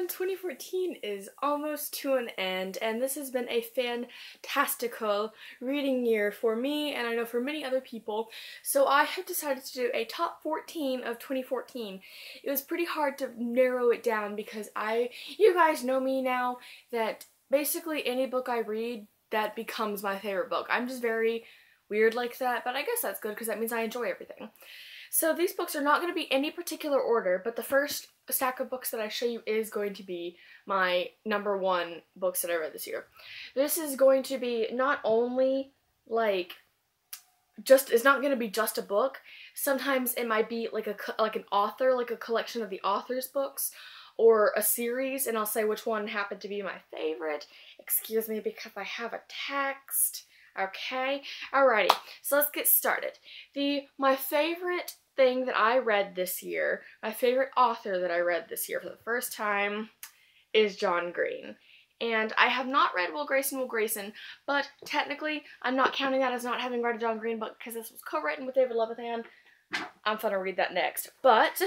2014 is almost to an end, and this has been a fantastical reading year for me, and I know for many other people. So I have decided to do a top 14 of 2014. It was pretty hard to narrow it down because you guys know me now, that basically any book I read, that becomes my favorite book. I'm just very weird like that, but I guess that's good because that means I enjoy everything. So these books are not going to be any particular order, but the first stack of books that I show you is going to be my #1 books that I read this year. This is going to be not only it's not going to be just a book. Sometimes it might be like an author, like a collection of the author's books, or a series, and I'll say which one happened to be my favorite. Excuse me because I have a text. Okay, alrighty, so let's get started. My favorite thing that I read this year, my favorite author that I read this year for the first time is John Green. And I have not read Will Grayson, but technically I'm not counting that as not having read a John Green book because this was co-written with David Levithan. I'm gonna read that next, but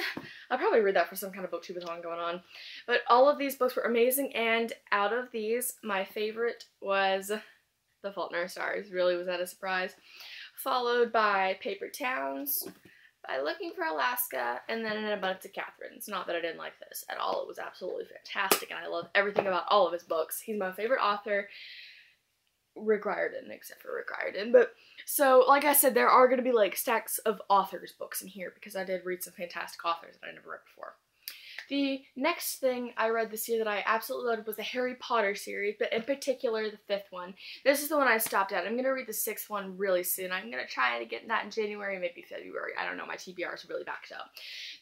I'll probably read that for some kind of booktube going on. But all of these books were amazing, and out of these, my favorite was The Fault in Our Stars. Really, was that a surprise? Followed by Paper Towns, by Looking for Alaska, and then An Abundance of Catherines. Not that I didn't like this at all. It was absolutely fantastic, and I love everything about all of his books. He's my favorite author, Rick Riordan, except for Rick Riordan. But, so, like I said, there are going to be, stacks of authors' books in here, because I did read some fantastic authors that I never read before. The next thing I read this year that I absolutely loved was the Harry Potter series, but in particular the 5th one. This is the one I stopped at. I'm going to read the 6th one really soon. I'm going to try to get that in January, maybe February. I don't know, my TBR is really backed up.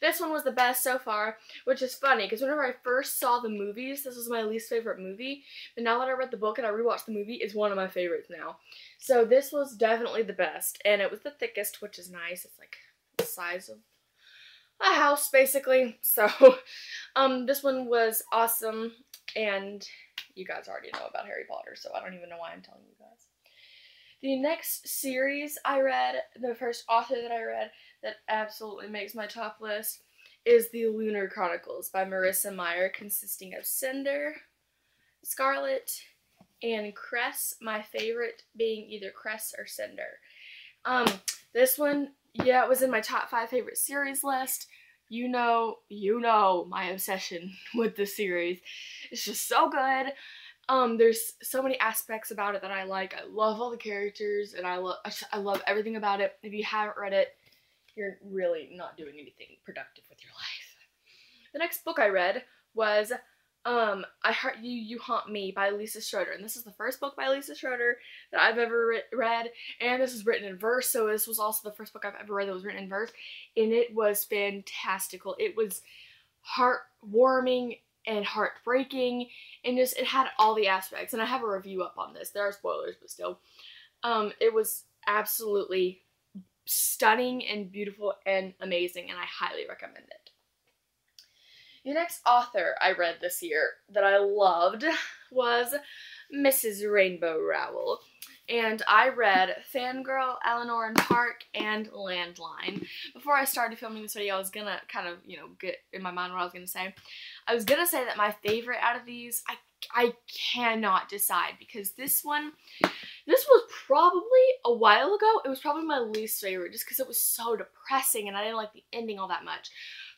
This one was the best so far, which is funny, because whenever I first saw the movies, this was my least favorite movie, but now that I read the book and I rewatched the movie, it's one of my favorites now. So this was definitely the best, and it was the thickest, which is nice. It's like the size of a house, basically. So, this one was awesome, and you guys already know about Harry Potter, so I don't even know why I'm telling you guys. The next series I read, the first author that I read that absolutely makes my top list, is The Lunar Chronicles by Marissa Meyer, consisting of Cinder, Scarlet, and Cress, my favorite being either Cress or Cinder. This one, yeah, it was in my top 5 favorite series list. You know my obsession with this series. It's just so good. There's so many aspects about it that I like. I love all the characters, and I love everything about it. If you haven't read it, you're really not doing anything productive with your life. The next book I read was I Heart You, You Haunt Me by Lisa Schroeder, and this is the first book by Lisa Schroeder that I've ever read, and this is written in verse, so this was also the first book I've ever read that was written in verse, and it was fantastical. It was heartwarming and heartbreaking, and just, it had all the aspects, and I have a review up on this. There are spoilers, but still. It was absolutely stunning and beautiful and amazing, and I highly recommend it. The next author I read this year that I loved was Mrs. Rainbow Rowell, and I read Fangirl, Eleanor and Park, and Landline. Before I started filming this video, I was gonna kind of, get in my mind what I was gonna say. I was gonna say that my favorite out of these, I cannot decide, because this was probably a while ago. It was probably my least favorite, just because it was so depressing, and I didn't like the ending all that much.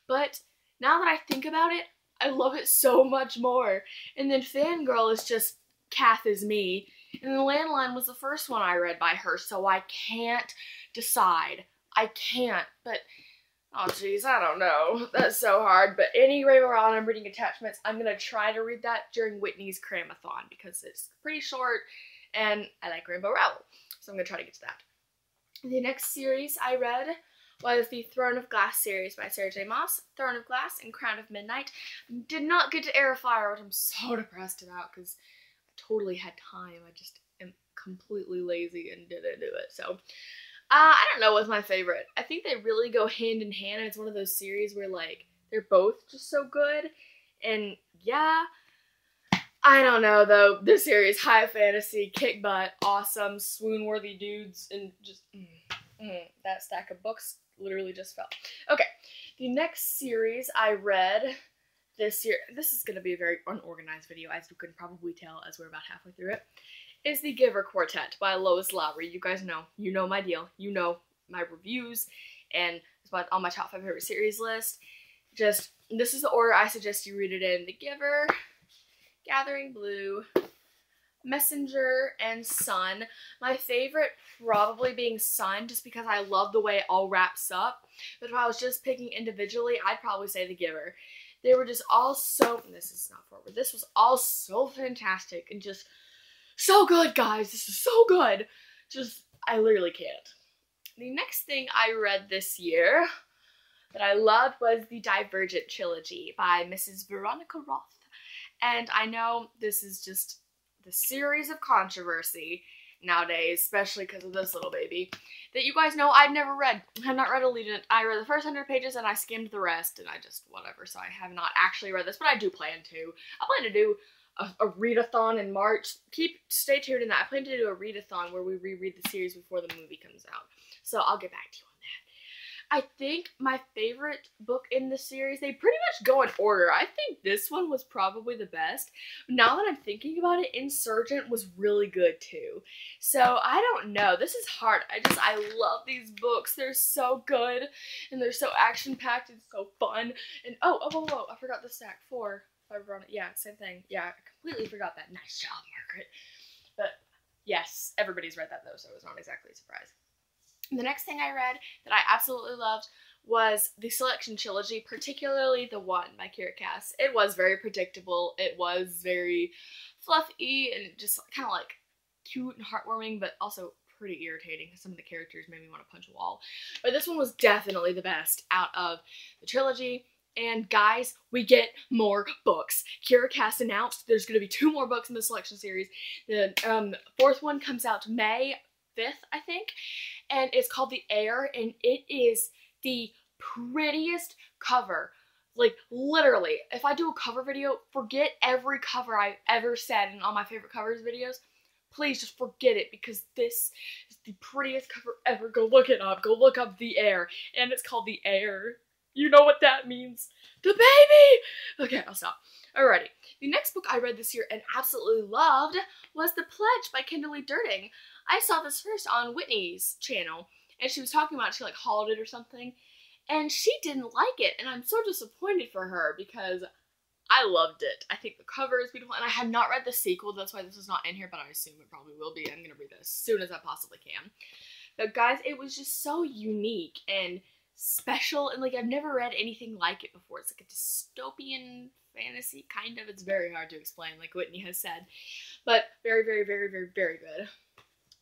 But now that I think about it, I love it so much more. And then Fangirl is just Kath is me. And then Landline was the first one I read by her, so I can't decide. I can't, but, oh jeez, I don't know. That's so hard. But any Rainbow Rowell I'm reading attachments, I'm going to try to read that during Whitney's Cramathon, because it's pretty short, and I like Rainbow Rowell. So I'm going to try to get to that. The next series I read was the Throne of Glass series by Sarah J. Maas. Throne of Glass and Crown of Midnight. Did not get to Air of Fire, which I'm so depressed about because I totally had time. I just am completely lazy and didn't do it. So, I don't know what's my favorite. I think they really go hand in hand, and it's one of those series where, they're both just so good. And, yeah, I don't know, though. This series, high fantasy, kick butt, awesome, swoon-worthy dudes, and just, that stack of books literally just fell. Okay, the next series I read this year, this is going to be a very unorganized video, as you can probably tell as we're about halfway through it, is The Giver Quartet by Lois Lowry. You guys know, you know my deal, you know my reviews, and it's on my top 5 favorite series list. Just, this is the order I suggest you read it in: The Giver, Gathering Blue, Messenger, and Sun. My favorite probably being Sun, just because I love the way it all wraps up. But if I was just picking individually, I'd probably say The Giver. They were just all so, this is not forward, this was all so fantastic and just so good, guys. This is so good. Just, I literally can't. The next thing I read this year that I loved was the Divergent trilogy by Mrs. Veronica Roth. And I know this is just the series of controversy nowadays, especially because of this little baby, that you guys know I've never read. I have not read Allegiant. I read the first 100 pages and I skimmed the rest, and I just, whatever, so I have not actually read this, but I do plan to. I plan to do a readathon in March. Stay tuned in that. I plan to do a readathon where we reread the series before the movie comes out, so I'll get back to you on that. I think my favorite book in the series, they pretty much go in order. I think this one was probably the best. Now that I'm thinking about it, Insurgent was really good too. So I don't know. This is hard. I love these books. They're so good and they're so action-packed and so fun. And oh, I forgot the stack 4. Yeah, same thing. Yeah, I completely forgot that. Nice job, Margaret. But yes, everybody's read that though, so it was not exactly a surprise. The next thing I read that I absolutely loved was the Selection trilogy, particularly the one by Kira Cass. It was very predictable. It was very fluffy and just kind of like cute and heartwarming, but also pretty irritating because some of the characters made me want to punch a wall. But this one was definitely the best out of the trilogy. And guys, we get more books. Kira Cass announced there's going to be 2 more books in the Selection series. The 4th one comes out May 5th, I think, and it's called The Heir, and it is the prettiest cover. Like, literally, if I do a cover video, forget every cover I've ever said in all my favorite covers videos. Please just forget it, because this is the prettiest cover ever. Go look it up. Go look up The Heir, and it's called The Heir. You know what that means. The baby! Okay, I'll stop. Alrighty. The next book I read this year and absolutely loved was The Pledge by Kimberly Durting. I saw this first on Whitney's channel, and she was talking about it. She like hauled it or something, and she didn't like it, and I'm so disappointed for her because I loved it. I think the cover is beautiful, and I have not read the sequel. That's why this is not in here, but I assume it probably will be. I'm gonna read it as soon as I possibly can. But guys, it was just so unique and special, and like I've never read anything like it before. It's like a dystopian fantasy, kind of. It's very hard to explain, like Whitney has said, but very, very, very, very, very good.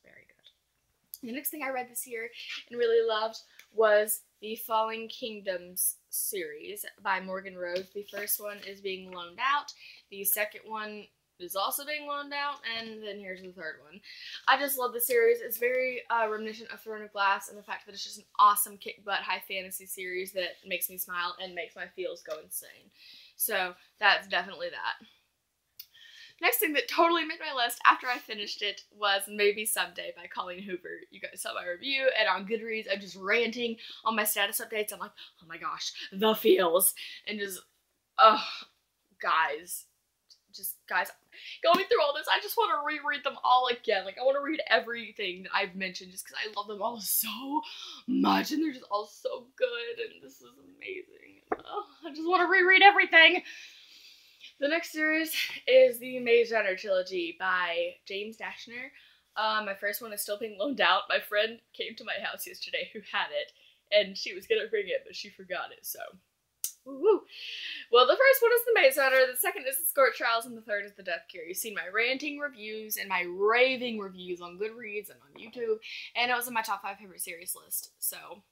Very good. The next thing I read this year and really loved was the Falling Kingdoms series by Morgan Rose. The first one is being loaned out. The second one is also being loaned out, and then here's the third one. I just love the series. It's very reminiscent of Throne of Glass, and the fact that it's just an awesome kick-butt high fantasy series that makes me smile and makes my feels go insane. So that's definitely that. Next thing that totally made my list after I finished it was Maybe Someday by Colleen Hoover. You guys saw my review, and on Goodreads I'm just ranting on my status updates. I'm like, oh my gosh, the feels, and just, guys, going through all this, I just want to reread them all again. Like, I want to read everything that I've mentioned just because I love them all so much, and they're just all so good, and this is amazing. I just want to reread everything. The next series is the Maze Runner trilogy by James Dashner. My first one is still being loaned out. My friend came to my house yesterday who had it, and she was gonna bring it, but she forgot it, so woo-woo. Well, the first one is the Maze Runner, the second is the Escort Trials, and the third is the Death Cure. You've seen my ranting reviews and my raving reviews on Goodreads and on YouTube, and it was in my top 5 favorite series list, so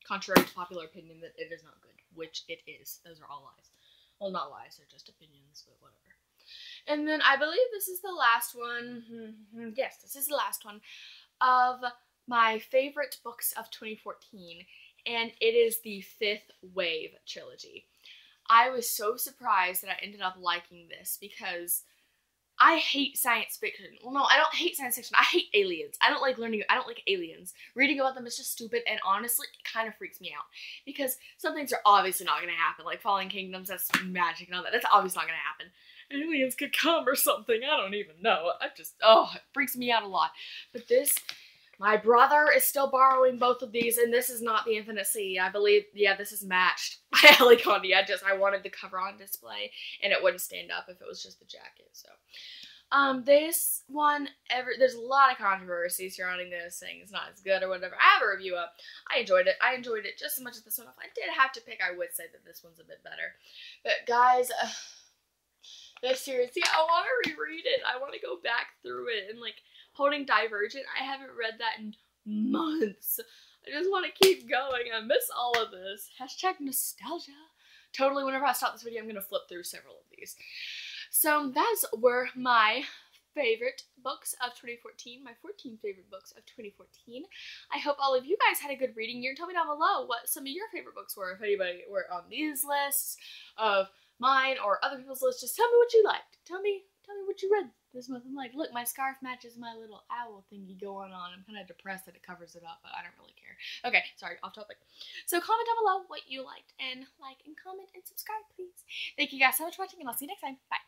contrary to popular opinion that it is not good, which it is. Those are all lies. Well, not lies, they're just opinions, but whatever. And then I believe this is the last one. Yes, this is the last one of my favorite books of 2014, and it is the Fifth Wave trilogy. I was so surprised that I ended up liking this because I hate science fiction. Well, no, I don't hate science fiction. I hate aliens. I don't like aliens. Reading about them is just stupid, and honestly, it kind of freaks me out. Because some things are obviously not going to happen. Like Fallen Kingdoms, that's magic and all that. That's obviously not going to happen. Aliens could come or something. I don't even know. It freaks me out a lot. But this, my brother is still borrowing both of these, and this is not the Infinite Sea. I believe, yeah, this is matched by Ellie Condi. I wanted the cover on display, and it wouldn't stand up if it was just the jacket, so. This one, there's a lot of controversy surrounding this, saying it's not as good or whatever. I have a review up. I enjoyed it. I enjoyed it just as much as this one. If I did have to pick, I would say that this one's a bit better. But guys, this series, yeah, I want to reread it. I want to go back through it. And like, Holding Divergent, I haven't read that in months. I just want to keep going. I miss all of this. Hashtag nostalgia. Totally, whenever I stop this video, I'm going to flip through several of these. So those were my favorite books of 2014, my 14 favorite books of 2014. I hope all of you guys had a good reading year. Tell me down below what some of your favorite books were. If anybody were on these lists of mine or other people's lists, just tell me what you liked. Tell me what you read this month. I'm like, look, my scarf matches my little owl thingy going on. I'm kind of depressed that it covers it up, but I don't really care. Okay, sorry, off topic. So comment down below what you liked, and like and comment and subscribe, please. Thank you guys so much for watching, and I'll see you next time. Bye.